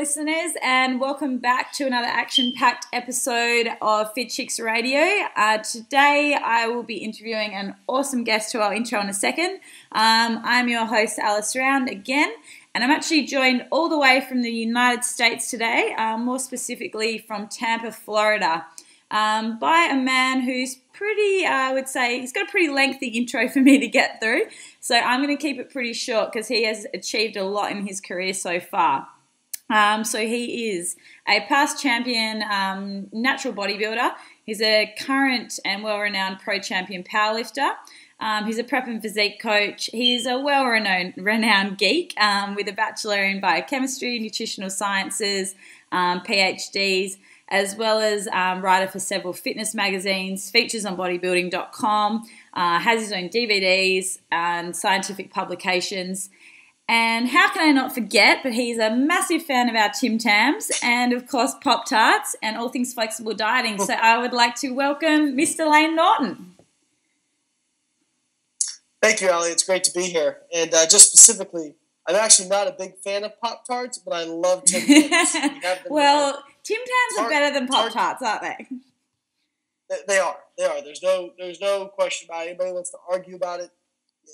Listeners, and welcome back to another action-packed episode of Fit Chicks Radio. Today I will be interviewing an awesome guest who I'll intro in a second. I'm your host Alice Round again, and I'm actually joined all the way from the United States today, more specifically from Tampa, Florida, by a man who's pretty, I would say, he's got a pretty lengthy intro for me to get through, so I'm going to keep it pretty short because he has achieved a lot in his career so far. So he is a past champion natural bodybuilder. He's a current and well-renowned pro champion powerlifter. He's a prep and physique coach. He's a well-renowned geek with a bachelor in biochemistry, nutritional sciences, PhDs, as well as writer for several fitness magazines, features on bodybuilding.com, has his own DVDs and scientific publications. And how can I not forget, but he's a massive fan of our Tams and, of course, Pop-Tarts and all things flexible dieting. So I would like to welcome Mr. Layne Norton. Thank you, Ali. It's great to be here. And just specifically, I'm actually not a big fan of Pop-Tarts, but I love Tim Tams. Well, Tim Tams are better than Pop-Tarts, aren't they? They are. They are. There's no question about it. Anybody wants to argue about it,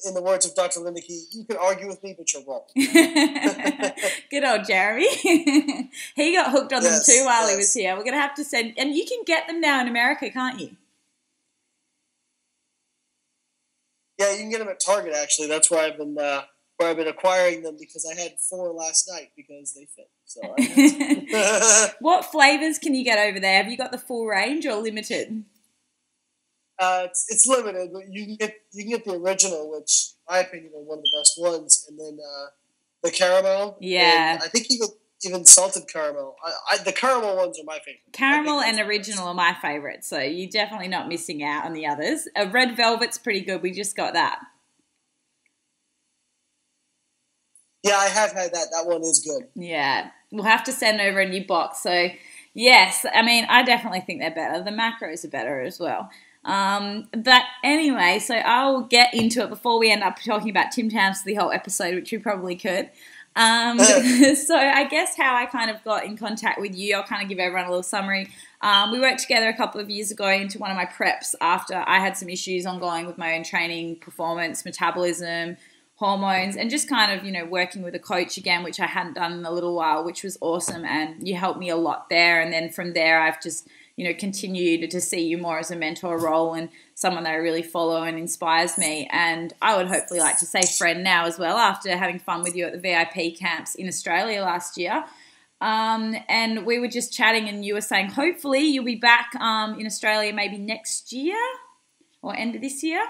in the words of Dr. Lindeke, you can argue with me, but you're wrong. Good old Jeremy. He got hooked on them too while he was here. We're going to have to send, and you can get them now in America, can't you? Yeah, you can get them at Target, actually. That's where I've been acquiring them, because I had 4 last night because they fit. So What flavors can you get over there? Have you got the full range or limited? It's limited, but you can get the original, which, in my opinion, are one of the best ones, and then the caramel. Yeah, and I think even salted caramel. The caramel ones are my favorite. Caramel and original are my favorite, so you're definitely not missing out on the others. Red velvet's pretty good. We just got that. Yeah, I have had that. That one is good. Yeah, we'll have to send over a new box. So yes, I mean, I definitely think they're better. The macros are better as well. But anyway, so I'll get into it before we end up talking about Tim Tams for the whole episode, which we probably could. So I guess how I kind of got in contact with you, I'll kind of give everyone a little summary. We worked together a couple of years ago into one of my preps after I had some issues ongoing with my own training, performance, metabolism, hormones, and just kind of, you know, working with a coach again, which I hadn't done in a little while, which was awesome. And you helped me a lot there. And then from there, I've just, you know, continued to see you more as a mentor role and someone that I really follow and inspires me. And I would hopefully like to say friend now as well, after having fun with you at the VIP camps in Australia last year. And we were just chatting and you were saying hopefully you'll be back in Australia maybe next year or end of this year.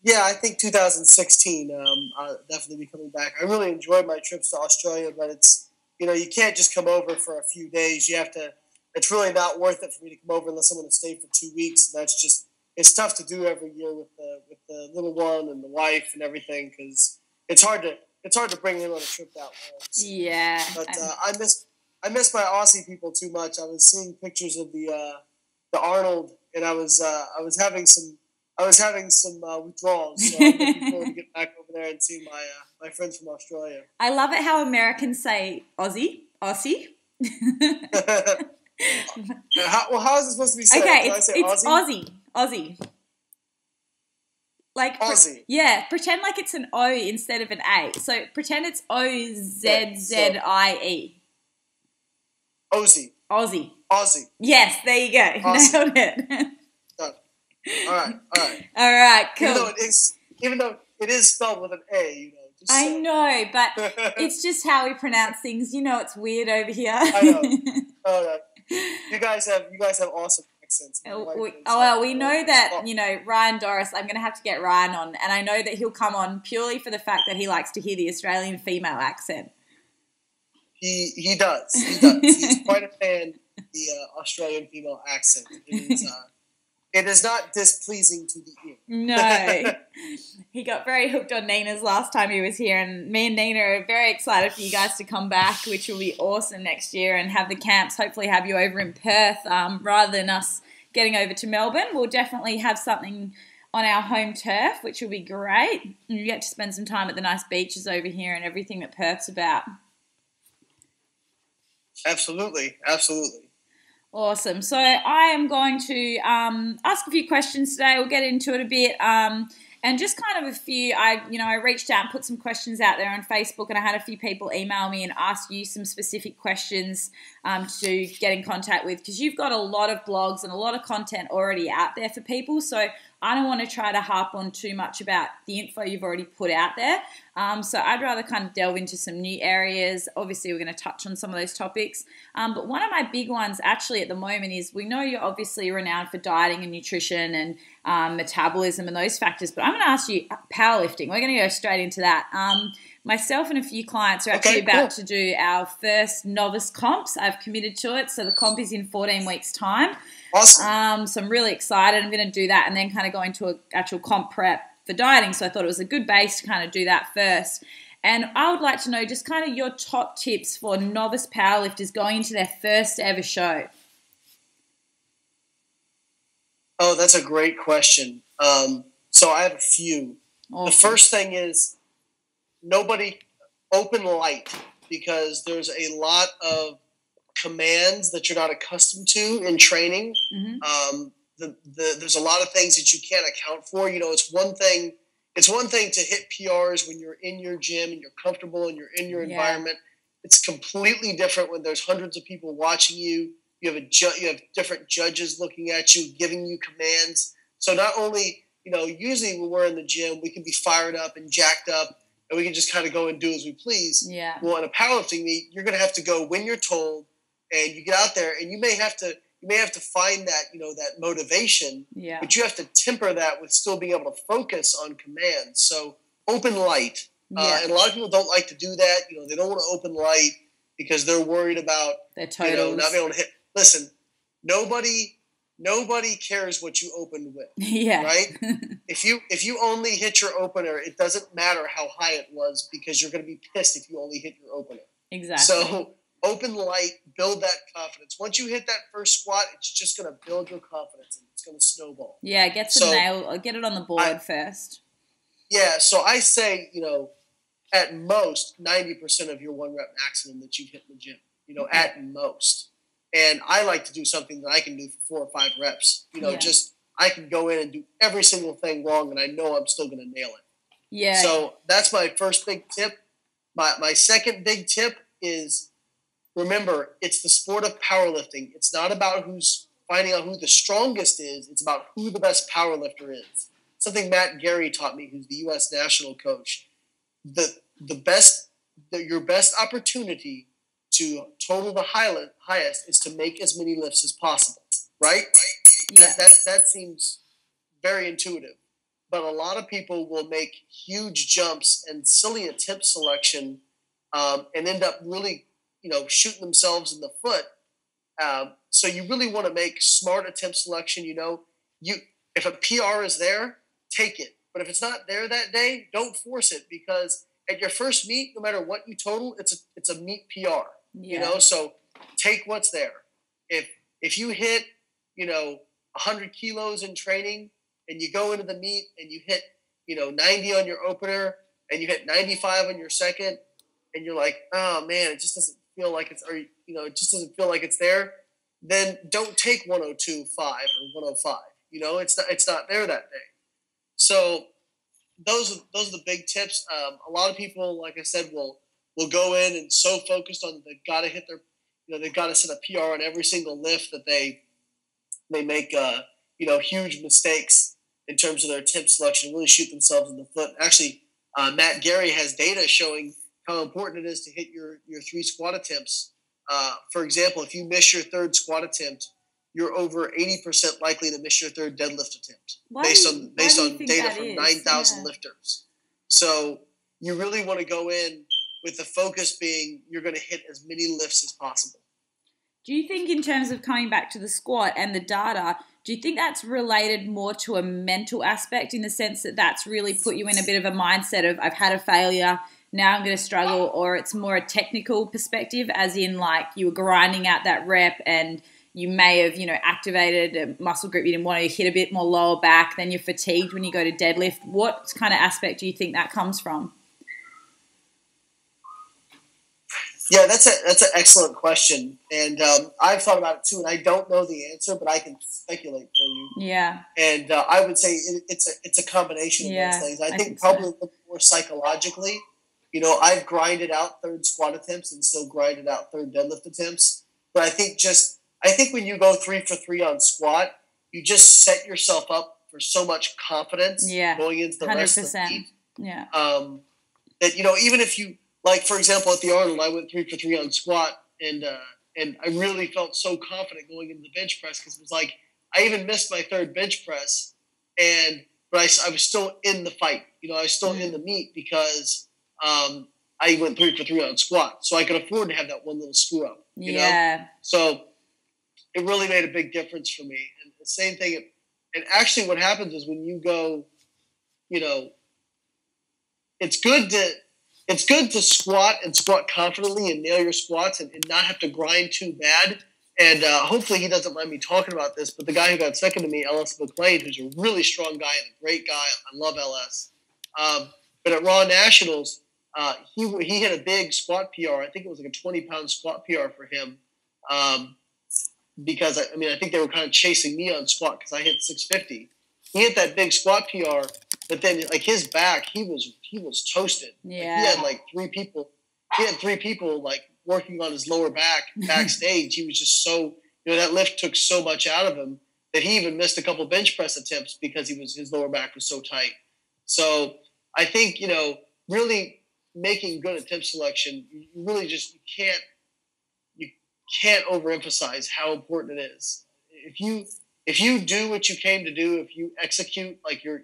Yeah, I think 2016, I'll definitely be coming back. I really enjoyed my trips to Australia, but it's, you know, you can't just come over for a few days. You have to, it's really not worth it for me to come over unless I'm going to stay for 2 weeks. That's just, it's tough to do every year with the little one and the wife and everything, because it's hard to bring him on a trip that long. So. Yeah. But I miss my Aussie people too much. I was seeing pictures of the Arnold, and I was having some withdrawals, so I'm looking forward to get back over there and see my friends from Australia. I love it how Americans say Aussie. How is it supposed to be said? Okay, it's Aussie. Like Aussie. Yeah, pretend like it's an O instead of an A. So pretend it's O-Z-Z-I-E. Aussie. Yes, there you go. Aussie. Nailed it. All right. All right, cool. Even though it is spelled with an A, you know, Just I saying. know, but it's just how we pronounce things. You know, it's weird over here. I know. Oh, no. You guys have awesome accents. We know that, you know, Ryan Doris, I'm going to have to get Ryan on, and I know that he'll come on purely for the fact that he likes to hear the Australian female accent. He does. He's quite a fan of the Australian female accent. It is not displeasing to the ear. No. He got very hooked on Nina's last time he was here, and me and Nina are very excited for you guys to come back, which will be awesome next year, and have the camps, hopefully have you over in Perth rather than us getting over to Melbourne. We'll definitely have something on our home turf, which will be great. And you get to spend some time at the nice beaches over here and everything that Perth's about. Absolutely. Awesome. So I am going to ask a few questions today. We'll get into it a bit. And just kind of a few, I reached out and put some questions out there on Facebook, and I had a few people email me and ask you some specific questions to get in contact with, because you've got a lot of blogs and a lot of content already out there for people. So I don't want to try to harp on too much about the info you've already put out there. So I'd rather kind of delve into some new areas. Obviously, we're going to touch on some of those topics. But one of my big ones actually at the moment is, we know you're obviously renowned for dieting and nutrition and metabolism and those factors, but I'm going to ask you powerlifting. We're going to go straight into that. Myself and a few clients are actually about to do our first novice comps. I've committed to it. So the comp is in 14 weeks' time. Awesome. So I'm really excited. I'm going to do that and then kind of go into an actual comp prep for dieting. So I thought it was a good base to kind of do that first. And I would like to know just kind of your top tips for novice powerlifters going into their first ever show. Oh, that's a great question. So I have a few. Awesome. The first thing is, nobody open light, because there's a lot of commands that you're not accustomed to in training. Mm-hmm. There's a lot of things that you can't account for. You know, it's one thing to hit PRs when you're in your gym and you're comfortable and you're in your environment. It's completely different when there's hundreds of people watching you. You have different judges looking at you, giving you commands. So not only, usually when we're in the gym, we can be fired up and jacked up, and we can just kind of go and do as we please. Yeah. Well, in a powerlifting meet, you're going to have to go when you're told, and you get out there, and you may have to find that, that motivation. Yeah. But you have to temper that with still being able to focus on commands. So open light. Yeah. And a lot of people don't like to do that. They don't want to open light because they're worried about their totals. Not being able to hit. Listen, nobody cares what you opened with. Yeah. Right? If you only hit your opener, it doesn't matter how high it was, because you're going to be pissed if you only hit your opener. Exactly. So open light, build that confidence. Once you hit that first squat, it's just going to build your confidence, and it's going to snowball. Yeah, get it on the board first. Yeah, so I say, at most 90% of your 1 rep maximum that you've hit in the gym. At most. And I like to do something that I can do for 4 or 5 reps. Just I can go in and do every single thing wrong, and I know I'm still going to nail it. Yeah. So that's my first big tip. My second big tip is, remember, it's the sport of powerlifting. It's not about finding out who the strongest is. It's about who the best powerlifter is. Something Matt Gary taught me, who's the U.S. national coach. Your best opportunity to total the highest is to make as many lifts as possible, right? Yeah. That seems very intuitive. But a lot of people will make huge jumps and silly attempt selection and end up really, shooting themselves in the foot. So you really want to make smart attempt selection. If a PR is there, take it. But if it's not there that day, don't force it, because at your first meet, no matter what you total, it's a meet PR. Yeah. So take what's there. If you hit, 100 kilos in training, and you go into the meet and you hit, 90 on your opener, and you hit 95 on your second, and you're like, oh man, it just doesn't feel like it just doesn't feel like it's there, then don't take 102.5 or 105. It's not there that day. So those are the big tips. A lot of people, like I said, will go in and so focused on they've got to hit their, they've got to set a PR on every single lift that they make, huge mistakes in terms of their tip selection, really shoot themselves in the foot. Actually, Matt Gary has data showing how important it is to hit your 3 squat attempts. For example, if you miss your 3rd squat attempt, you're over 80% likely to miss your 3rd deadlift attempt based on data from 9,000 lifters. So you really want to go in with the focus being you're going to hit as many lifts as possible. Do you think, in terms of coming back to the squat and the data, do you think that's related more to a mental aspect, in the sense that that's really put you in a bit of a mindset of, I've had a failure, now I'm going to struggle, or it's more a technical perspective, as in like you were grinding out that rep and you may have, activated a muscle group you didn't want to hit a bit more lower back, then you're fatigued when you go to deadlift? What kind of aspect do you think that comes from? Yeah, that's an excellent question, and I've thought about it too, and I don't know the answer, but I can speculate for you. Yeah. And I would say it's a combination of those things. I think probably more psychologically. I've grinded out 3rd squat attempts and still grinded out 3rd deadlift attempts, but I think when you go 3 for 3 on squat, you just set yourself up for so much confidence going into the 100%. Rest of the meet. Yeah. That even if you. Like, for example, at the Arnold, I went 3 for 3 on squat, and I really felt so confident going into the bench press, because it was like I even missed my 3rd bench press, but I was still in the fight. I was still in the meet because I went 3 for 3 on squat, so I could afford to have that one little screw up. You know? So it really made a big difference for me. And the same thing. And actually, what happens is when you go, it's good to squat and squat confidently and nail your squats and not have to grind too bad. And hopefully he doesn't mind me talking about this, but the guy who got second to me, LS McLean, who's a really strong guy and a great guy. I love LS. But at Raw Nationals, he hit a big squat PR. I think it was like a 20-pound squat PR for him. Because, I think they were kind of chasing me on squat because I hit 650. He hit that big squat PR, but then like his back, he was toasted. Yeah. Like, he had like 3 people. He had 3 people like working on his lower back backstage. He was just so, that lift took so much out of him that he even missed a couple bench press attempts because his lower back was so tight. So I think, really making good attempt selection, you really just you can't overemphasize how important it is. If you do what you came to do, if you execute like you're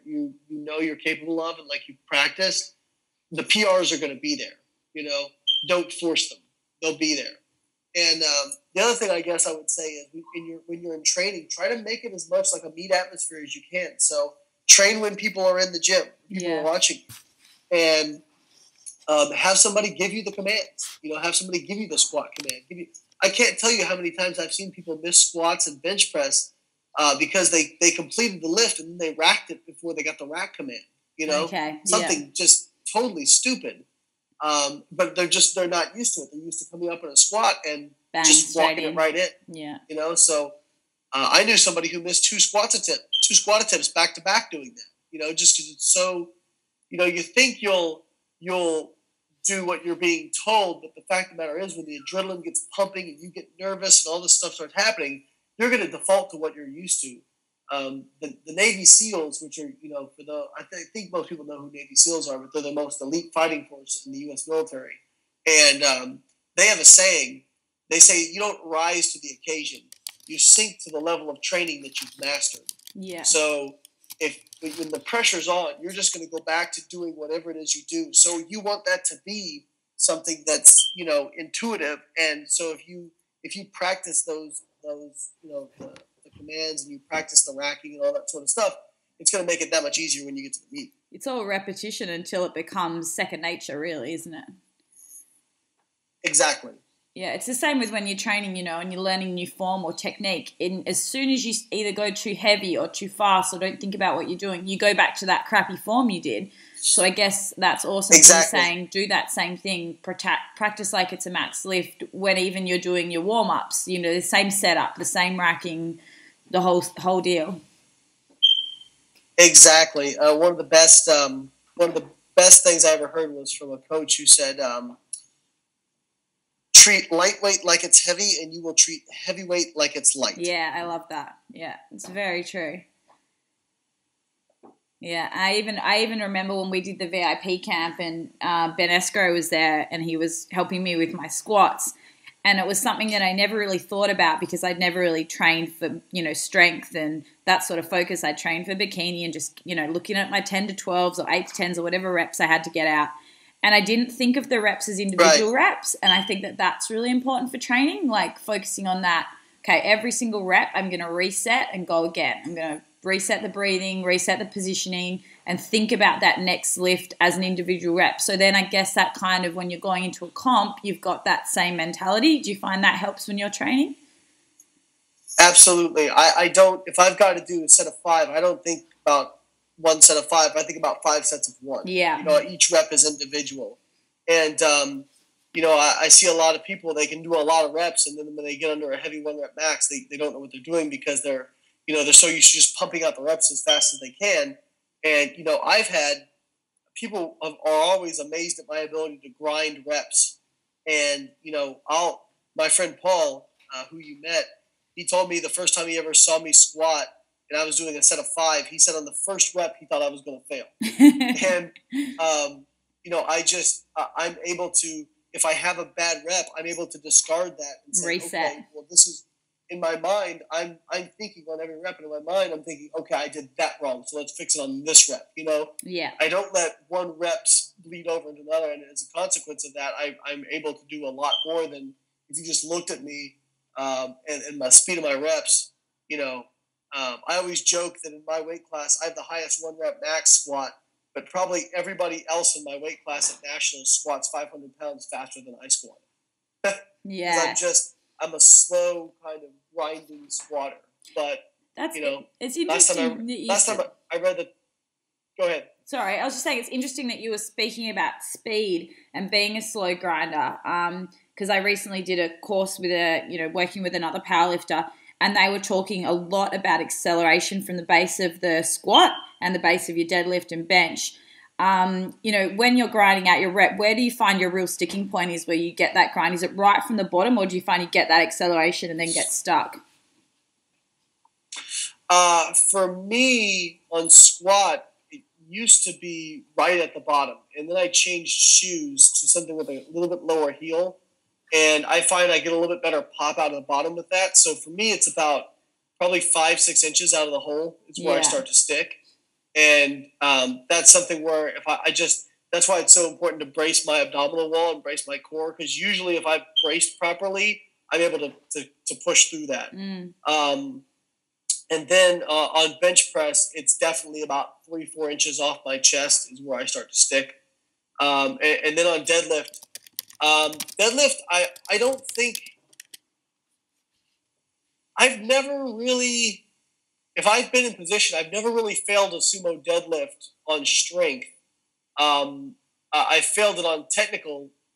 capable of and like you practiced, the PRs are going to be there. Don't force them; they'll be there. And the other thing I guess I would say is when you're in training, try to make it as much like a meet atmosphere as you can. So train when people are in the gym, people are watching, and have somebody give you the commands. Have somebody give you the squat command. I can't tell you how many times I've seen people miss squats and bench press because they completed the lift and then they racked it before they got the rack command. Something just totally stupid. But they're not used to it. They're used to coming up in a squat and just walking it right in. Yeah. So I knew somebody who missed 2 squat attempts back to back doing that. Just because it's so, you think you'll do what you're being told, but the fact of the matter is when the adrenaline gets pumping and you get nervous and all this stuff starts happening, you're going to default to what you're used to. The Navy SEALs, which are, I think most people know who Navy SEALs are, but they're the most elite fighting force in the U.S. military. And they have a saying. They say you don't rise to the occasion. You sink to the level of training that you've mastered. Yeah. So when the pressure's on, you're just going to go back to doing whatever it is you do. So you want that to be something that's, intuitive. And so if you practice those the commands and you practice the racking and all that sort of stuff, it's going to make it that much easier when you get to the meet. It's all repetition until it becomes second nature, really, isn't it? Exactly. Yeah, it's the same with when you're training, and you're learning new form or technique. As soon as you either go too heavy or too fast or don't think about what you're doing, you go back to that crappy form you did. So I guess that's awesome. Exactly. Saying do that same thing, practice like it's a max lift when even you're doing your warm-ups, the same setup, the same racking, the whole deal. Exactly. One of the best things I ever heard was from a coach who said, treat lightweight like it's heavy and you will treat heavyweight like it's light. Yeah, I love that. Yeah, it's very true. Yeah, I even remember when we did the VIP camp and Ben Esco was there and he was helping me with my squats, and it was something that I never really thought about because I'd never really trained for strength and that sort of focus. I trained for bikini and just looking at my 10 to 12s or 8 to 10s or whatever reps I had to get out, and I didn't think of the reps as individual reps, and I think that that's really important for training, like focusing on that. Okay, every single rep I'm going to reset and go again. I'm going to reset the breathing, reset the positioning, and think about that next lift as an individual rep. So then I guess that kind of, when you're going into a comp, you've got that same mentality. Do you find that helps when you're training? Absolutely. I don't, if I've got to do a set of 5, I don't think about one set of 5. I think about 5 sets of 1. Yeah. Each rep is individual. And, I see a lot of people, they can do a lot of reps, and then when they get under a heavy 1 rep max, they don't know what they're doing because they're so used to just pumping out the reps as fast as they can. And, I've had people are always amazed at my ability to grind reps. And, my friend Paul, who you met, he told me the first time he ever saw me squat and I was doing a set of 5, he said on the first rep, he thought I was going to fail. And, I'm able to, if I have a bad rep, I'm able to discard that and say, reset. Okay, well, this is, in my mind, I'm thinking on every rep, and in my mind, I'm thinking, okay, I did that wrong, so let's fix it on this rep, Yeah. I don't let one rep bleed over into another, and as a consequence of that, I'm able to do a lot more than if you just looked at me and my speed of my reps. I always joke that in my weight class, I have the highest 1 rep max squat, but probably everybody else in my weight class at nationals squats 500 pounds faster than I squat. Yeah. I'm a slow kind of grinding squatter, but it's interesting. Last time I read that. Go ahead. Sorry, I was just saying it's interesting that you were speaking about speed and being a slow grinder. Because I recently did a course with working with another powerlifter, and they were talking a lot about acceleration from the base of the squat and the base of your deadlift and bench. When you're grinding out your rep, where do you find your real sticking point is where you get that grind? Is it right from the bottom, or do you find you get that acceleration and then get stuck? For me, on squat, it used to be right at the bottom, and then I changed shoes to something with a little bit lower heel, and I find I get a little bit better pop out of the bottom with that. So for me, it's about probably 5-6 inches out of the hole is where I start to stick. And that's something where if that's why it's so important to brace my abdominal wall and brace my core, because usually if I've braced properly, I'm able to push through that. And then on bench press, it's definitely about 3-4 inches off my chest is where I start to stick. And then on deadlift, I don't think I've never really. If I've been in position, I've never really failed a sumo deadlift on strength. I've failed it on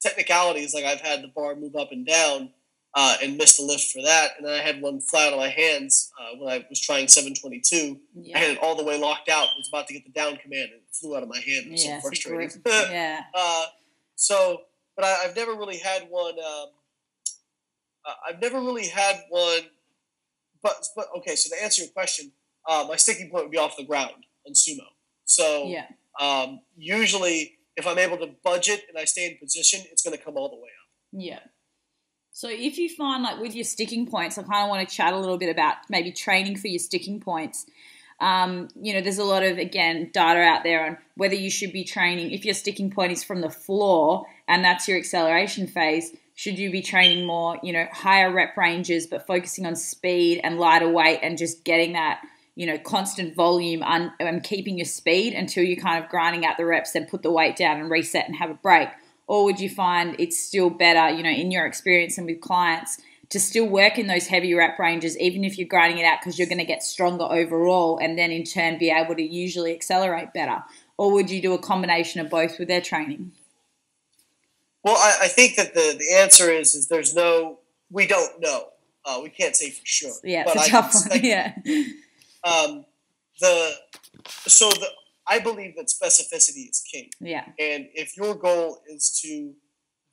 technicalities, like I've had the bar move up and down and missed a lift for that. And then I had one flat on my hands when I was trying 722. Yeah. I had it all the way locked out. I was about to get the down command and it flew out of my hand. It was so frustrating. Yeah. But I've never really had one. But okay, so to answer your question, my sticking point would be off the ground on sumo. So usually if I'm able to budget and I stay in position, it's going to come all the way up. Yeah. So if you find, like, with your sticking points, I kind of want to chat a little bit about maybe training for your sticking points. There's a lot of, again, data out there on whether you should be training. If your sticking point is from the floor and that's your acceleration phase, should you be training more, higher rep ranges, but focusing on speed and lighter weight and just getting that, constant volume and keeping your speed until you're kind of grinding out the reps, then put the weight down and reset and have a break? Or would you find it's still better, in your experience and with clients, to still work in those heavy rep ranges, even if you're grinding it out, because you're going to get stronger overall and then in turn be able to usually accelerate better? Or would you do a combination of both with their training? Well, I think that the answer is we don't know. We can't say for sure. Yeah, it's a tough one. Yeah. I believe that specificity is king. Yeah. And if your goal is to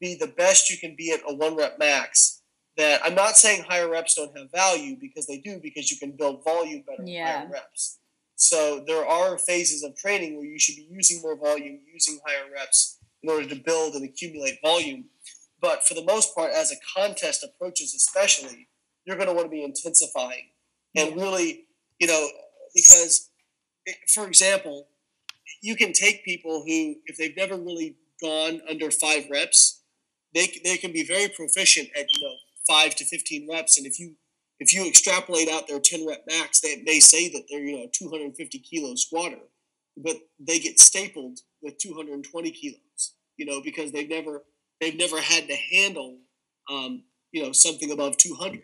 be the best you can be at a 1 rep max, that I'm not saying higher reps don't have value, because they do, because you can build volume better with higher reps. So there are phases of training where you should be using more volume, using higher reps in order to build and accumulate volume. But for the most part, as a contest approaches especially, you're going to want to be intensifying. And really, because, for example, you can take people who, if they've never really gone under 5 reps, they can be very proficient at 5 to 15 reps. And if you extrapolate out their 10 rep max, they may say that they're 250 kilo squatter, but they get stapled with 220 kilos, because they've never had to handle something above 200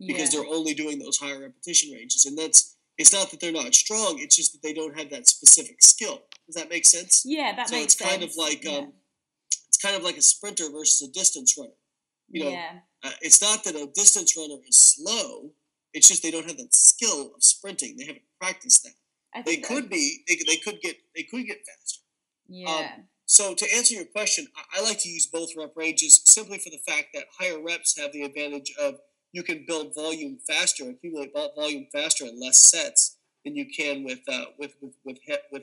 because they're only doing those higher repetition ranges. And it's not that they're not strong, it's just that they don't have that specific skill. Does that make sense? Yeah, that makes sense. So it's kind of like it's kind of like a sprinter versus a distance runner. It's not that a distance runner is slow, it's just they don't have that skill of sprinting. They haven't practiced that. They could get faster. Yeah. So to answer your question, I like to use both rep ranges simply for the fact that higher reps have the advantage of you can build volume faster, accumulate volume faster in less sets than you can with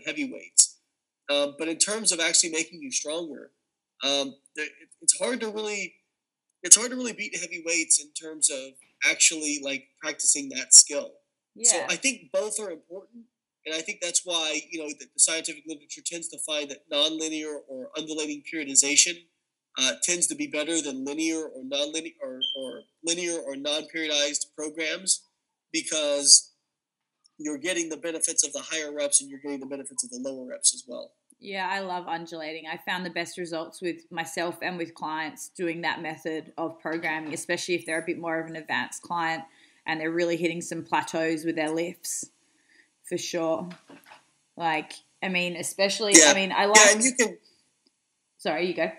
heavy weights. But in terms of actually making you stronger, it's hard to really beat heavy weights in terms of actually like practicing that skill. Yeah. So I think both are important. And I think that's why, the scientific literature tends to find that nonlinear or undulating periodization tends to be better than linear or nonlinear or linear or non-periodized programs, because you're getting the benefits of the higher reps and you're getting the benefits of the lower reps as well. Yeah, I love undulating. I found the best results with myself and with clients doing that method of programming, especially if they're a bit more of an advanced client and they're really hitting some plateaus with their lifts. For sure. Especially, yeah. I like... Yeah, and you can... Sorry, you go.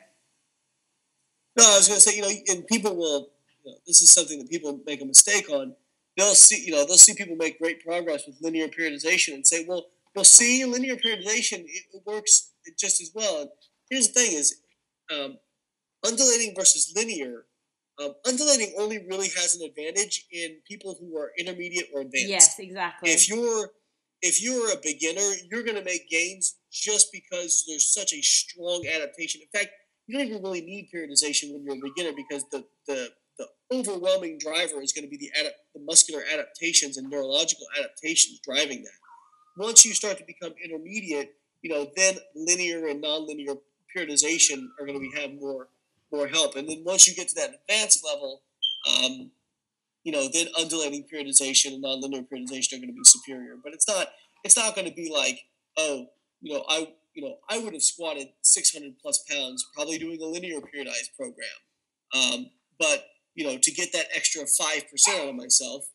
No, I was going to say, and people will, this is something that people make a mistake on. They'll see people make great progress with linear periodization and say, well, see, linear periodization, it works just as well. And here's the thing is, undulating versus linear, undulating only really has an advantage in people who are intermediate or advanced. Yes, exactly. If you're a beginner, you're going to make gains just because there's such a strong adaptation. In fact, you don't even really need periodization when you're a beginner, because the overwhelming driver is going to be the muscular adaptations and neurological adaptations driving that. Once you start to become intermediate, then linear and nonlinear periodization are going to have more help. And then once you get to that advanced level, then undulating periodization and nonlinear periodization are going to be superior. But it's not going to be like, I would have squatted 600 plus pounds probably doing a linear periodized program. But to get that extra 5% out of myself,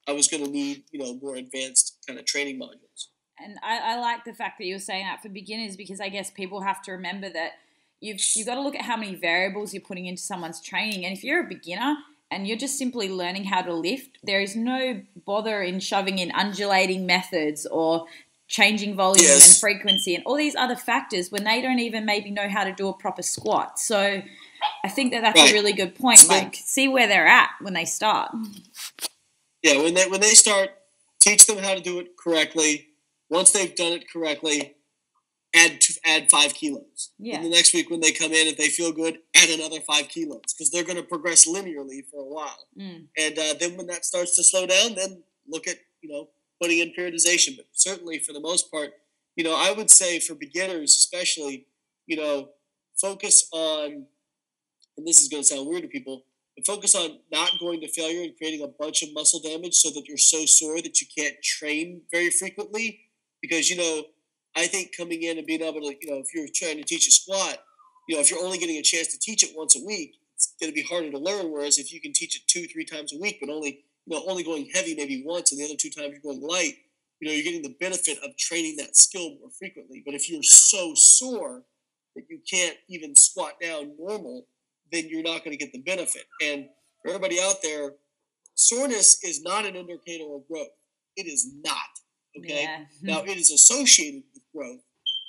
I was going to need more advanced kind of training modules. And I like the fact that you were saying that for beginners, because I guess people have to remember that you've got to look at how many variables you're putting into someone's training. And if you're a beginner and you're just simply learning how to lift, there is no bother in shoving in undulating methods or changing volume and frequency and all these other factors when they don't even maybe know how to do a proper squat. So I think that's a really good point. See where they're at when they start. Yeah, when they start, teach them how to do it correctly. Once they've done it correctly, add 5 kilos. Yeah. And the next week when they come in, if they feel good, add another 5 kilos, because they're going to progress linearly for a while. And then when that starts to slow down, then look at, putting in periodization. But certainly for the most part, I would say for beginners especially, focus on, and this is going to sound weird to people, but focus on not going to failure and creating a bunch of muscle damage so that you're so sore that you can't train very frequently. Because, I think coming in and being able to, if you're trying to teach a squat, if you're only getting a chance to teach it once a week, it's going to be harder to learn. Whereas if you can teach it 2-3 times a week, but only going heavy maybe once and the other 2 times you're going light, you're getting the benefit of training that skill more frequently. But if you're so sore that you can't even squat down normal, then you're not going to get the benefit. And for everybody out there, soreness is not an indicator of growth. It is not. Okay. Yeah. Now it is associated with growth,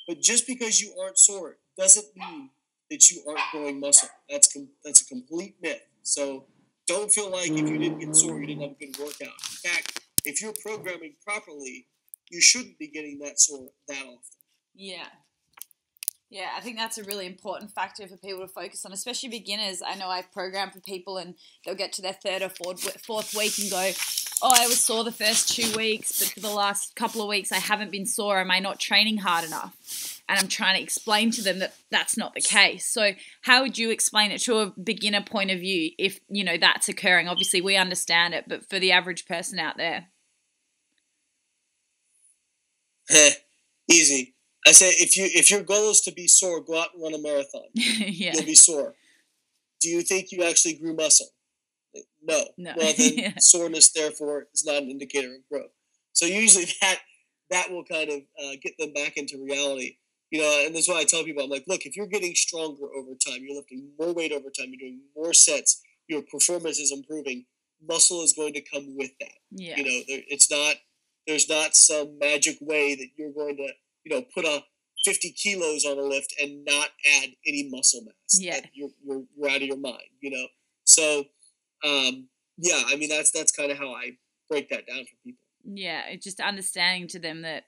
but just because you aren't sore doesn't mean that you aren't growing muscle. That's a complete myth. So don't feel like if you didn't get sore, you didn't have a good workout. In fact, if you're programming properly, you shouldn't be getting that sore that often. Yeah. Yeah, I think that's a really important factor for people to focus on, especially beginners. I know I've programmed for people and they'll get to their third or fourth week and go, oh, I was sore the first 2 weeks, but for the last couple of weeks I haven't been sore. Am I not training hard enough? And I'm trying to explain to them that that's not the case. So how would you explain it to a beginner point of view if, you know, that's occurring? Obviously we understand it, but for the average person out there. Easy. I say if your goal is to be sore, go out and run a marathon. Yeah. You'll be sore. Do you think you actually grew muscle? No. Well, then Yeah. soreness, therefore, is not an indicator of growth. So usually that will kind of get them back into reality. You know, and that's why I tell people, I'm like, look, if you're getting stronger over time, you're lifting more weight over time, you're doing more sets, your performance is improving, muscle is going to come with that. Yeah. You know, there's not some magic way that you're going to, you know, put 50 kilos on a lift and not add any muscle mass. Yeah. You're out of your mind, you know? So, yeah, I mean, that's kind of how I break that down for people. Yeah, it's just understanding to them that,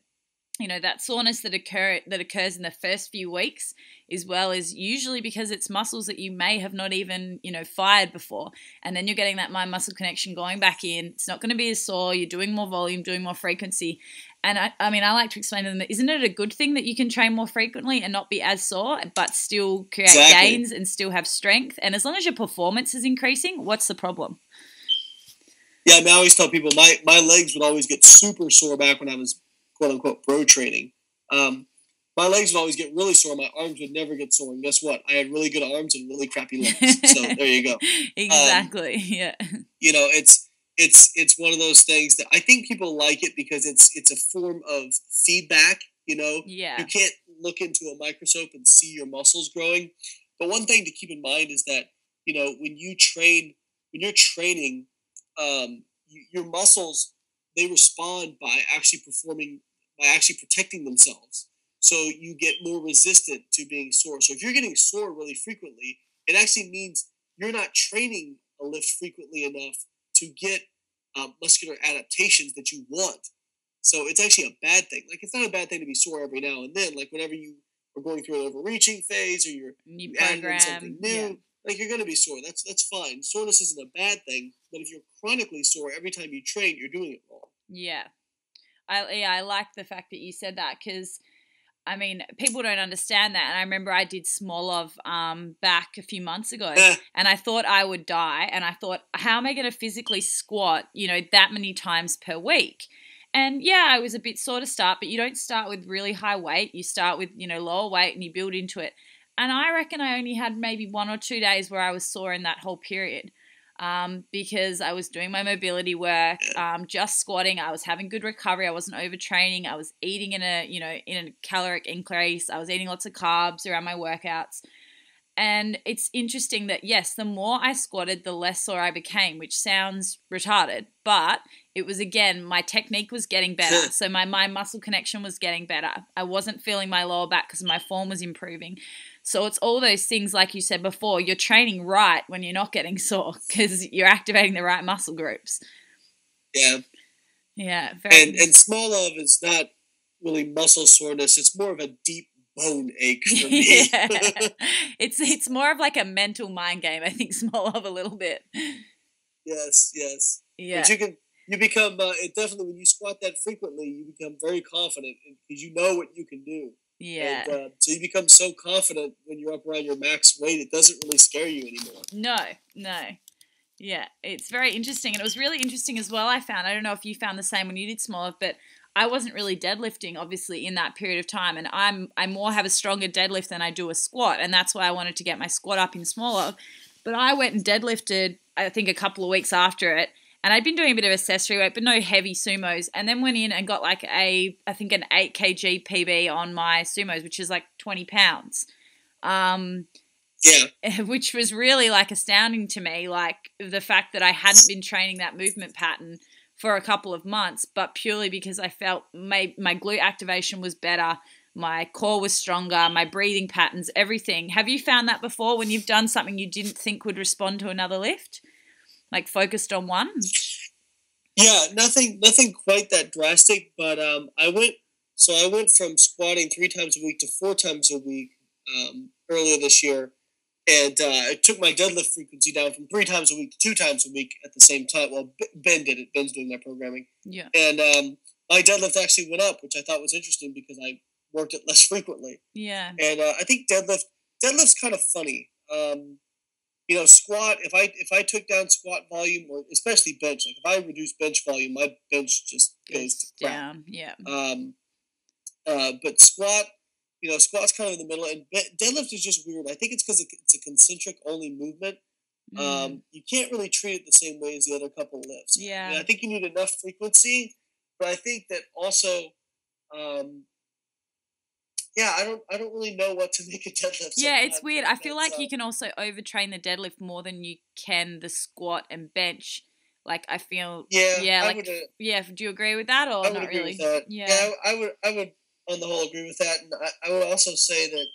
you know, that soreness that occurs in the first few weeks as well is usually because it's muscles that you may have not even, you know, fired before. And then you're getting that mind-muscle connection going back in. It's not going to be as sore. You're doing more volume, doing more frequency. And I mean, I like to explain to them that isn't it a good thing that you can train more frequently and not be as sore, but still create gains and still have strength? And as long as your performance is increasing, what's the problem? Yeah, I mean, I always tell people my legs would always get super sore back when I was quote unquote pro training. My legs would always get really sore. My arms would never get sore. And guess what? I had really good arms and really crappy legs. So there you go. Exactly. Yeah. You know, it's one of those things that I think people like it because it's a form of feedback. You know, Yeah. You can't look into a microscope and see your muscles growing. But one thing to keep in mind is that, you know, when you're training, your muscles, they respond by actually protecting themselves. So you get more resistant to being sore. So if you're getting sore really frequently, it actually means you're not training a lift frequently enough to get muscular adaptations that you want. So it's actually a bad thing. Like, it's not a bad thing to be sore every now and then. Like, whenever you are going through an overreaching phase or you're adding in something new, like, you're going to be sore. That's fine. Soreness isn't a bad thing. But if you're chronically sore every time you train, you're doing it wrong. Yeah. I like the fact that you said that because, I mean, people don't understand that. And I remember I did Smolov back a few months ago and I thought I would die. And I thought, how am I going to physically squat, you know, that many times per week? And yeah, I was a bit sore to start, but you don't start with really high weight. You start with, you know, lower weight and you build into it. And I reckon I only had maybe 1 or 2 days where I was sore in that whole period. Because I was doing my mobility work, just squatting. I was having good recovery. I wasn't overtraining. I was eating in a caloric increase. I was eating lots of carbs around my workouts. And it's interesting that, yes, the more I squatted, the less sore I became, which sounds retarded, but it was, again, my technique was getting better. So my muscle connection was getting better. I wasn't feeling my lower back because my form was improving. So it's all those things, like you said before, you're training right when you're not getting sore because you're activating the right muscle groups. Yeah. Yeah. And Smolov is not really muscle soreness. It's more of a deep bone ache for me. Yeah. It's more of like a mental mind game, I think, Smolov a little bit. Yes. Yeah. But you become, it definitely, when you squat that frequently, you become very confident because you know what you can do. Yeah. And, so you become so confident when you're up around your max weight, it doesn't really scare you anymore. No. Yeah, it's very interesting. And it was really interesting as well, I found. I don't know if you found the same when you did Smolov, but I wasn't really deadlifting, obviously, in that period of time. And I more have a stronger deadlift than I do a squat. And that's why I wanted to get my squat up in Smolov. But I went and deadlifted, I think, a couple of weeks after it. And I'd been doing a bit of accessory weight, but no heavy sumos. And then went in and got like I think an 8 kg PB on my sumos, which is like 20 pounds. Yeah. Which was really like astounding to me, like the fact that I hadn't been training that movement pattern for a couple of months, but purely because I felt my glute activation was better, my core was stronger, my breathing patterns, everything. Have you found that before when you've done something you didn't think would respond to another lift? Like focused on one? Yeah, nothing quite that drastic, but I went from squatting 3 times a week to 4 times a week earlier this year, and it took my deadlift frequency down from 3 times a week to 2 times a week at the same time. Well, Ben did it. Ben's doing my programming, Yeah. and my deadlift actually went up, which I thought was interesting because I worked it less frequently. Yeah. And I think deadlift's kind of funny. Squat. If I took down squat volume, or especially bench, like if I reduce bench volume, my bench just goes to crap. Down. Yeah. But squat's kind of in the middle, and deadlift is just weird. I think it's because it's a concentric only movement. You can't really treat it the same way as the other couple lifts. Yeah. I mean, I think you need enough frequency, but I think that also, I don't really know what to make a deadlift. Yeah, it's weird. I feel like you can also overtrain the deadlift more than you can the squat and bench. Like I feel, do you agree with that or not really? Yeah, I would on the whole agree with that, and I would also say that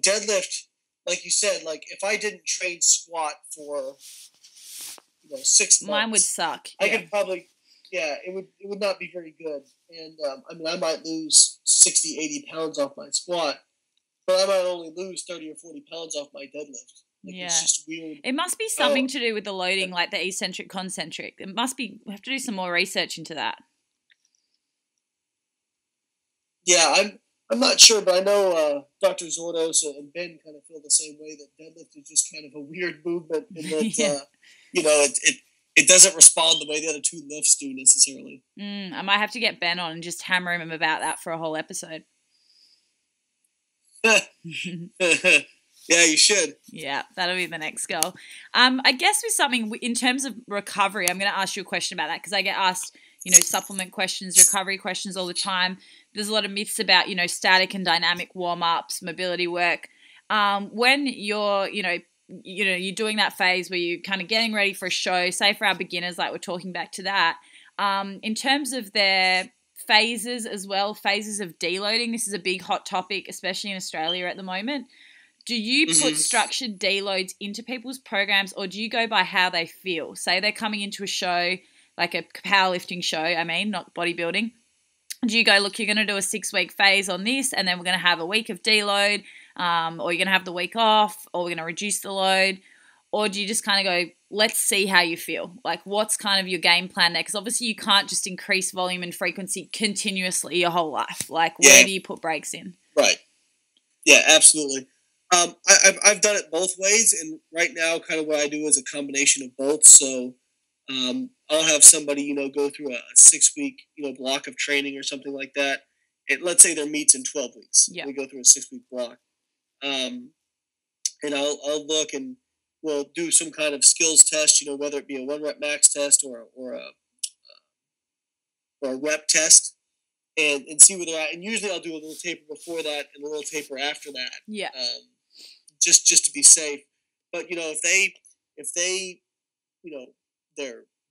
deadlift, like you said, like if I didn't train squat for 6 months, mine would suck. I could probably, it would not be very good, and I might lose 60, 80 pounds off my squat, but I might only lose 30 or 40 pounds off my deadlift. It's just weird. It must be something to do with the loading, like the eccentric, concentric. It must be. We have to do some more research into that. Yeah, I'm not sure, but I know Dr. Zordos and Ben kind of feel the same way, that deadlift is just kind of a weird movement, and that it doesn't respond the way the other two lifts do necessarily. I might have to get Ben on and just hammer him about that for a whole episode. Yeah, you should. Yeah, that'll be the next goal. I guess with something in terms of recovery, I'm going to ask you a question about that because I get asked, supplement questions, recovery questions all the time. There's a lot of myths about, static and dynamic warm-ups, mobility work. When you're, you're doing that phase where you're kind of getting ready for a show, say for our beginners, like we're talking back to that, in terms of their phases as well, phases of deloading, this is a big hot topic, especially in Australia at the moment. Do you put structured deloads into people's programs, or do you go by how they feel? Say they're coming into a show, like a powerlifting show, not bodybuilding. Do you go, look, you're going to do a 6-week phase on this, and then we're going to have a week of deload, or you're going to have the week off, or we're going to reduce the load? Or do you just kind of go, let's see how you feel? Like, what's kind of your game plan there? Because obviously you can't just increase volume and frequency continuously your whole life. Like, where do you put breaks in? Right. Yeah, absolutely. I've done it both ways, and right now kind of what I do is a combination of both. So I'll have somebody, go through a 6-week, block of training or something like that. Let's say their meet's in 12 weeks. Yeah. We go through a 6-week block. And I'll look and we'll do some kind of skills test, whether it be a 1-rep max test or a rep test. And see where they're at. And usually I'll do a little taper before that and a little taper after that. Yeah. Just to be safe. But if they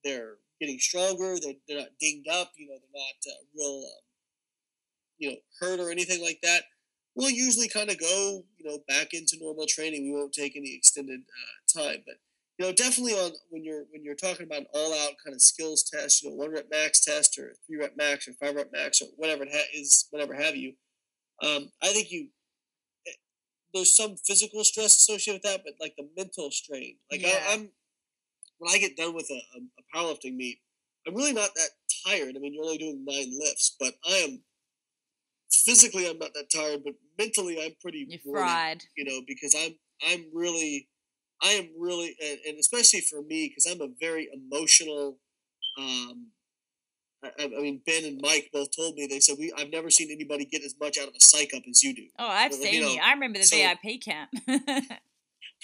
they're getting stronger, they're not dinged up, they're not real hurt or anything like that, we'll usually kind of go back into normal training. We won't take any extended time, but definitely when you're talking about an all-out kind of skills test, 1-rep max test or 3-rep max or 5-rep max or whatever it is, whatever have you. I think there's some physical stress associated with that, but like the mental strain. Like I'm when I get done with a powerlifting meet, I'm really not that tired. I mean, you're only doing 9 lifts, but I am physically I'm not that tired, but mentally I'm pretty fried. Because I am really, and especially for me, because I'm a very emotional. I mean, Ben and Mike both told me, they said, I've never seen anybody get as much out of a psych up as you do. Oh, I've seen you. I remember the VIP camp.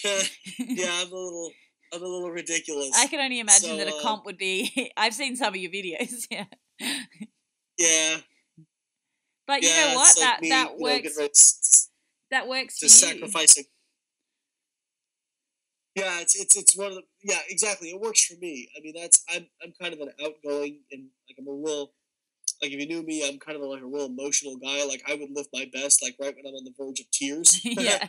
Yeah, I'm a little ridiculous. I can only imagine that a comp would be. I've seen some of your videos. Yeah. Yeah. But you know what? Like that works. That works for you. Sacrificing. Yeah, it's one of the exactly. It works for me. I mean, I'm kind of an outgoing and like I'm a real, like if you knew me, I'm kind of like a real emotional guy. Like I would lift my best like right when I'm on the verge of tears. Yeah.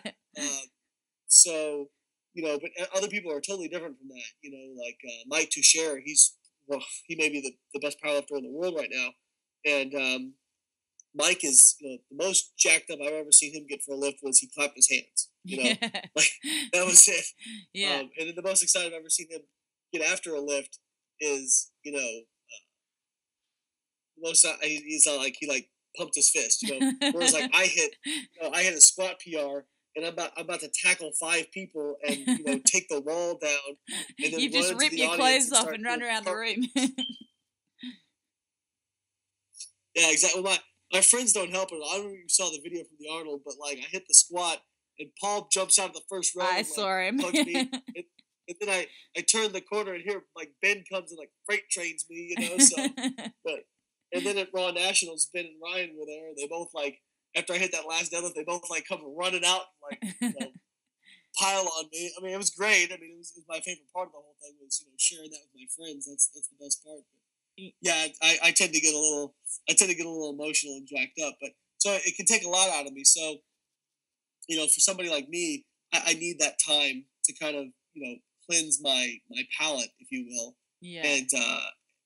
So but other people are totally different from that. Like Mike Toucher, he's well, he may be the best powerlifter in the world right now. And Mike is, the most jacked up I've ever seen him get for a lift was he clapped his hands. Like that was it. Yeah. And then the most excited I've ever seen him get after a lift is, most he's not like he like pumped his fist. Whereas like I hit a squat PR. And I'm about to tackle 5 people and take the wall down. And then you just rip your clothes off and run around the room. Yeah, exactly. Well, my friends don't help it. I don't know if you saw the video from the Arnold, but like I hit the squat and Paul jumps out of the first row. I saw him. Me, and then I turn the corner and here like Ben comes and like freight trains me, So, and then at Raw Nationals, Ben and Ryan were there. They both like. After I hit that last deadlift, they both like come running out, like pile on me. I mean, it was great. I mean, it was my favorite part of the whole thing was sharing that with my friends. That's the best part. But yeah, I tend to get a little emotional and jacked up, but so it can take a lot out of me. So for somebody like me, I need that time to kind of cleanse my palate, if you will. Yeah. And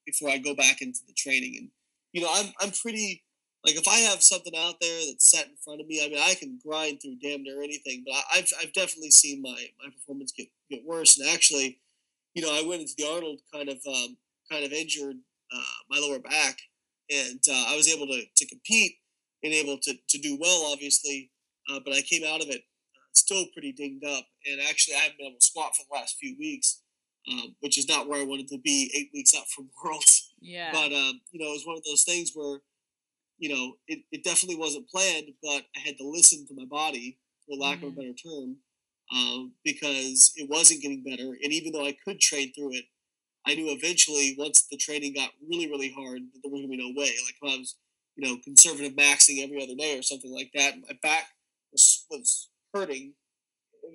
before I go back into the training, and I'm pretty. Like if I have something out there that's set in front of me, I mean, I can grind through damn near anything. But I've definitely seen my performance get worse. And actually, I went into the Arnold kind of injured my lower back, and I was able to compete and able to do well, obviously. But I came out of it still pretty dinged up, and actually I haven't been able to squat for the last few weeks, which is not where I wanted to be 8 weeks out from Worlds. Yeah. But it was one of those things where. It definitely wasn't planned, but I had to listen to my body, for lack of a better term, because it wasn't getting better. And even though I could train through it, I knew eventually once the training got really, really hard, that there was going to be no way. Like if I was, conservative maxing every other day or something like that, and my back was hurting, it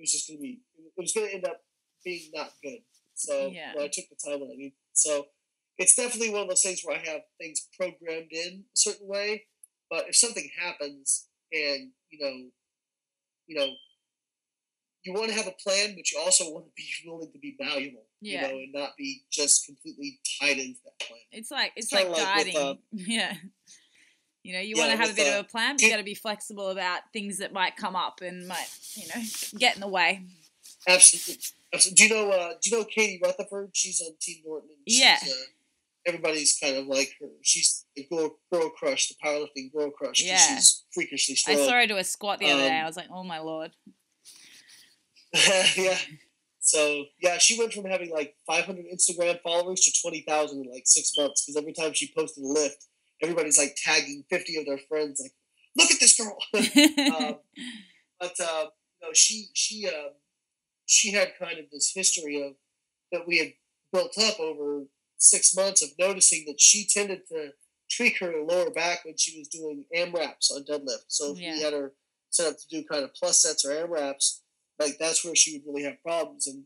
was going to end up being not good. So I took the time that I needed. So it's definitely one of those things where I have things programmed in a certain way, but if something happens and, you want to have a plan, but you also want to be willing to be valuable, and not be just completely tied into that plan. It's like dieting. You want to have a bit of a plan, but you got to be flexible about things that might come up and might, get in the way. Absolutely. Do you know Katie Rutherford? She's on Team Norton. Everybody's kind of like her. She's the girl crush, the powerlifting girl crush. Yeah. She's freakishly strong. I saw her do a squat the other day. I was like, oh my Lord. Yeah. So, yeah, she went from having like 500 Instagram followers to 20,000 in like 6 months because every time she posted a lift, everybody's like tagging 50 of their friends, like, look at this girl. She had kind of this history of that we had built up over 6 months of noticing that she tended to tweak her lower back when she was doing AMRAPs on deadlift. So if we had her set up to do kind of plus sets or AMRAPs, like that's where she would really have problems. And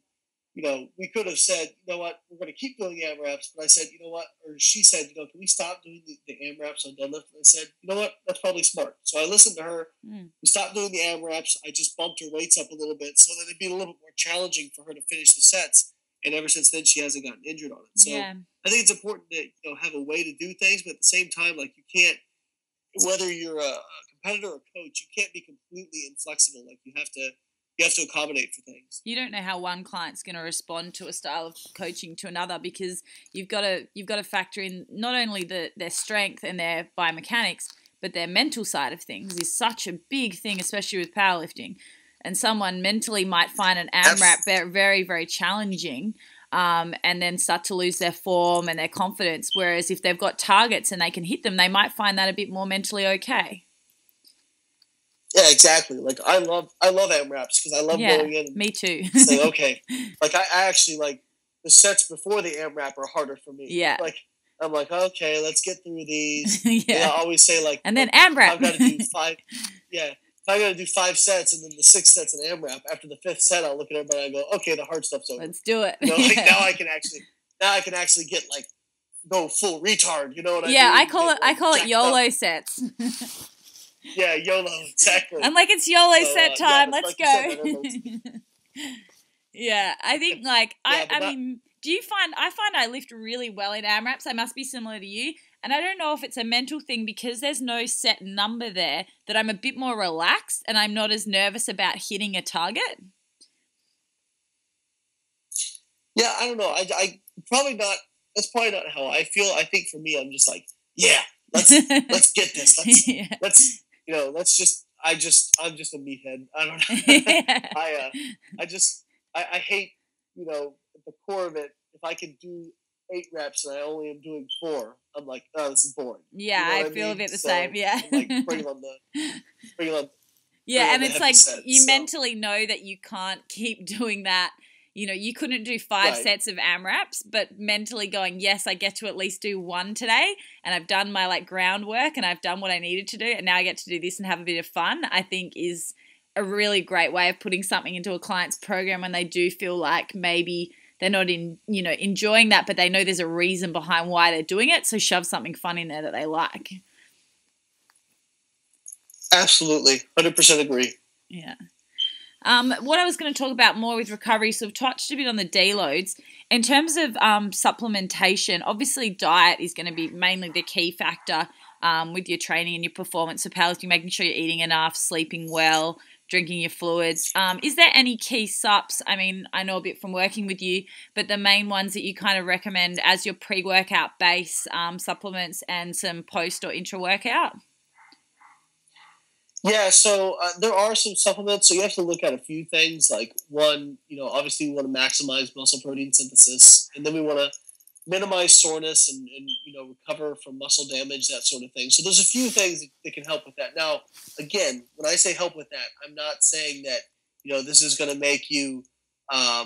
we could have said, you know what, we're going to keep doing AMRAPs, but I said, you know what, or she said, can we stop doing the AMRAPs on deadlift? And I said, you know what, that's probably smart. So I listened to her. We stopped doing the AMRAPs. I just bumped her weights up a little bit so that it'd be a little bit more challenging for her to finish the sets. And ever since then, she hasn't gotten injured on it. So I think it's important to have a way to do things, but at the same time, like you can't, whether you're a competitor or coach, you can't be completely inflexible. Like you have to accommodate for things. You don't know how one client's going to respond to a style of coaching to another because you've got to factor in not only their strength and their biomechanics, but their mental side of things is such a big thing, especially with powerlifting. And someone mentally might find an AMRAP very, very challenging and then start to lose their form and their confidence. Whereas if they've got targets and they can hit them, they might find that a bit more mentally okay. Yeah, exactly. Like I love AMRAPs because I love going in. Me too. Saying, okay, like I actually like the sets before the AMRAP are harder for me. Yeah. Like I'm like, okay, let's get through these. And I always say like, and then AMRAP. I've got to do 5. Yeah. If I got to do 5 sets and then the 6 sets in AMRAP, after the 5th set, I'll look at everybody and I go, okay, the hard stuff's over. Let's do it. Like now I can actually get like go full retard. You know what I mean? Yeah, I call it YOLO sets. Yeah, YOLO, exactly. I'm like, it's YOLO set time. Let's like go. Yeah, I think I mean, I find I lift really well in AMRAPs. I must be similar to you. And I don't know if it's a mental thing because there's no set number there that I'm a bit more relaxed and I'm not as nervous about hitting a target. Yeah, I don't know. I probably not. That's probably not how I feel. I think for me, I'm just like, yeah, let's get this. Let's just. I'm just a meathead. I don't know. I hate, at the core of it. If I can do 8 reps and I only am doing 4, I'm like, oh, this is boring. Yeah, I feel a bit the same. Yeah, I'm like bring on. Yeah, and it's like you so. mentally know that you can't keep doing that. You couldn't do 5 sets of AMRAPs, but mentally going, yes, I get to at least do 1 today, and I've done my like groundwork and I've done what I needed to do, and now I get to do this and have a bit of fun, I think is a really great way of putting something into a client's program when they do feel like maybe they're not enjoying that, but they know there's a reason behind why they're doing it, so shove something fun in there that they like. Absolutely. 100% agree. Yeah. What I was going to talk about more with recovery, so we've touched a bit on the deloads. In terms of supplementation, obviously diet is going to be mainly the key factor with your training and your performance. So powerlifting, making sure you're eating enough, sleeping well, drinking your fluids. Is there any key sups? I mean, I know a bit from working with you, but the main ones that you kind of recommend as your pre-workout base supplements and some post or intra-workout? Yeah, so there are some supplements. So you have to look at a few things. Like one, obviously we want to maximize muscle protein synthesis, and then we want to minimize soreness and recover from muscle damage, that sort of thing. So there's a few things that can help with that. Now, again, when I say help with that, I'm not saying that this is going to make you, a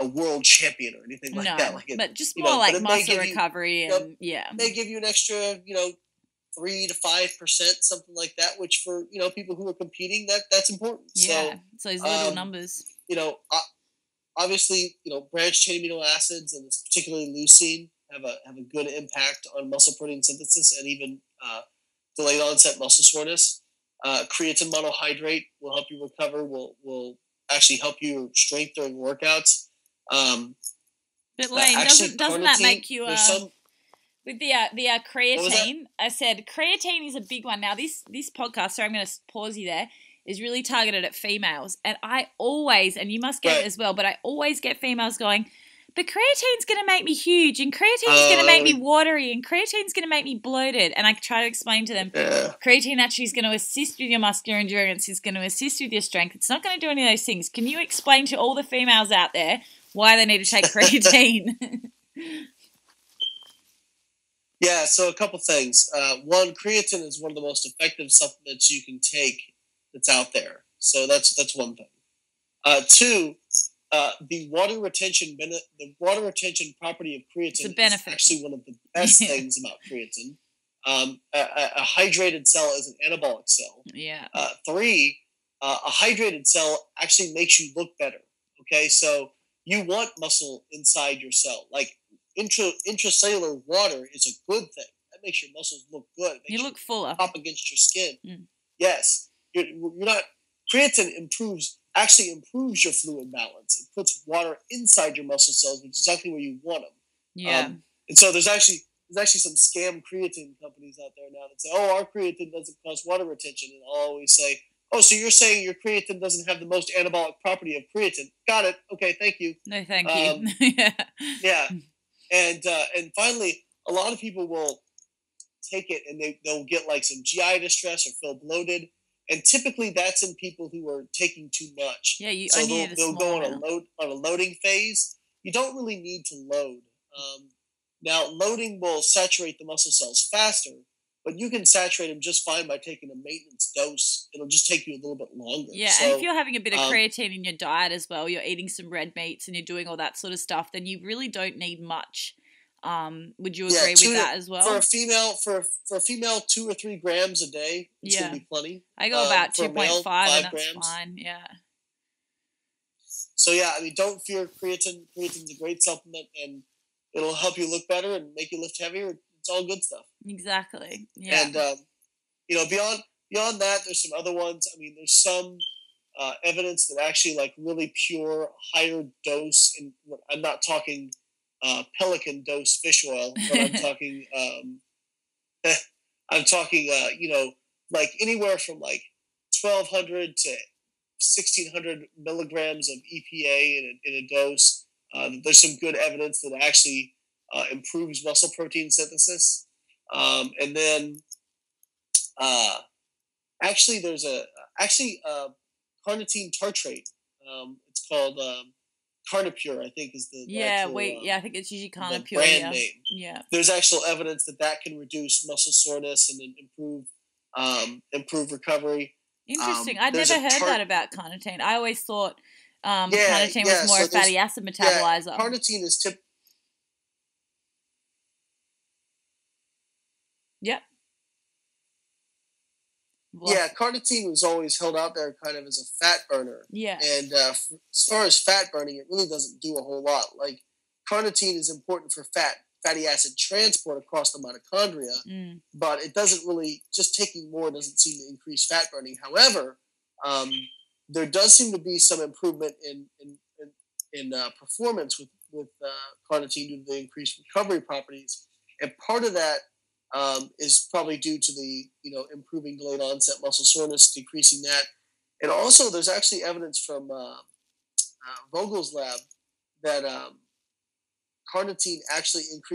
world champion or anything like that. But just more like muscle recovery and they give you an extra, 3 to 5%, something like that, which for, people who are competing, that's important. Yeah. So those little numbers. Obviously, branched chain amino acids and particularly leucine have a good impact on muscle protein synthesis and even delayed onset muscle soreness. Creatine monohydrate will help you recover, will actually help you strength during workouts. But Layne, doesn't that make you with the creatine? I said creatine is a big one. Now this podcast, sorry, I'm going to pause you there, is really targeted at females, and I always, and you must get it as well, but I always get females going, but creatine's going to make me huge, and creatine's going to make me watery, and creatine's going to make me bloated. And I try to explain to them, creatine actually is going to assist with your muscular endurance, it's going to assist with your strength. It's not going to do any of those things. Can you explain to all the females out there why they need to take creatine? Yeah, so a couple things. One, creatine is one of the most effective supplements you can take that's out there. So that's one thing. 2, the water retention property of creatine is actually one of the best things about creatine. A hydrated cell is an anabolic cell. Yeah. 3, a hydrated cell actually makes you look better. Okay, so you want muscle inside your cell. Like intracellular water is a good thing. That makes your muscles look good. You look fuller. Pop against your skin. Mm. Yes. You're not. Creatine actually improves your fluid balance. It puts water inside your muscle cells, which is exactly where you want them. Yeah. And so there's actually some scam creatine companies out there now that say, "Oh, our creatine doesn't cause water retention," and I'll always say, "Oh, so you're saying your creatine doesn't have the most anabolic property of creatine? Got it. Okay, thank you." No, thank you. Yeah. And finally, a lot of people will take it and they'll get like some GI distress or feel bloated. And typically that's in people who are taking too much. Yeah, they'll go on a loading phase. You don't really need to load. Now, loading will saturate the muscle cells faster, but you can saturate them just fine by taking a maintenance dose. It'll just take you a little bit longer. Yeah, so, and if you're having a bit of creatine in your diet as well, you're eating some red meats and you're doing all that sort of stuff, then you really don't need much. Would you agree with that as well? For a female, 2 or 3 grams a day is going to be plenty. I go about 2.5 and that's grams. fine. Yeah. So yeah, I mean, don't fear creatine. Creatine's a great supplement, and it'll help you look better and make you lift heavier. It's all good stuff. Exactly. Yeah. And beyond that, there's some other ones. I mean, there's some evidence that actually like really pure higher dose, and I'm not talking pelican dose fish oil, but I'm talking I'm talking like anywhere from like 1,200 to 1,600 milligrams of EPA in a dose. There's some good evidence that actually improves muscle protein synthesis. And then actually there's carnitine tartrate. It's called Carnipure, I think is the actual, I think it's usually Carnipure. Brand name. Yeah. There's actual evidence that can reduce muscle soreness and improve recovery. Interesting. I'd never heard that about carnitine. I always thought carnitine was more a fatty acid metabolizer. Yeah, carnitine is Yep. Yeah, carnitine was always held out there kind of as a fat burner. Yeah. And as far as fat burning, it really doesn't do a whole lot. Like, carnitine is important for fatty acid transport across the mitochondria, but it doesn't really, just taking more doesn't seem to increase fat burning. However, there does seem to be some improvement in performance with carnitine due to the increased recovery properties. And part of that is probably due to the improving delayed onset muscle soreness, decreasing that, and also there's actually evidence from Vogel's lab that carnitine actually increases